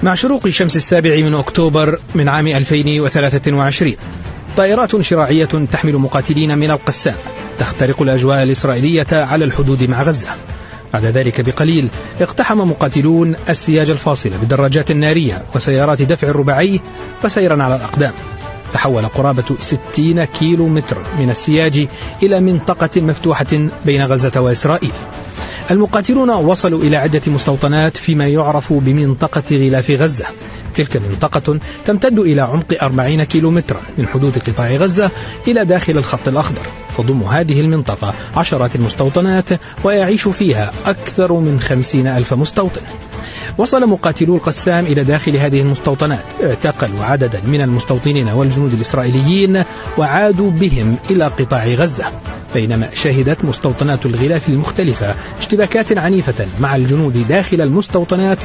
مع شروق شمس 7 أكتوبر من عام 2023 طائرات شراعية تحمل مقاتلين من القسام تخترق الأجواء الإسرائيلية على الحدود مع غزة. بعد ذلك بقليل اقتحم مقاتلون السياج الفاصل بالدراجات النارية وسيارات دفع الرباعي وسيرا على الأقدام. تحول قرابة 60 كيلو متر من السياج إلى منطقة مفتوحة بين غزة وإسرائيل. المقاتلون وصلوا إلى عدة مستوطنات فيما يعرف بمنطقة غلاف غزة. تلك منطقة تمتد إلى عمق 40 كيلو مترا من حدود قطاع غزة إلى داخل الخط الأخضر. تضم هذه المنطقة عشرات المستوطنات ويعيش فيها أكثر من 50,000 مستوطن. وصل مقاتلو القسام إلى داخل هذه المستوطنات، اعتقلوا عددا من المستوطنين والجنود الإسرائيليين وعادوا بهم إلى قطاع غزة، بينما شهدت مستوطنات الغلاف المختلفة اشتباكات عنيفة مع الجنود داخل المستوطنات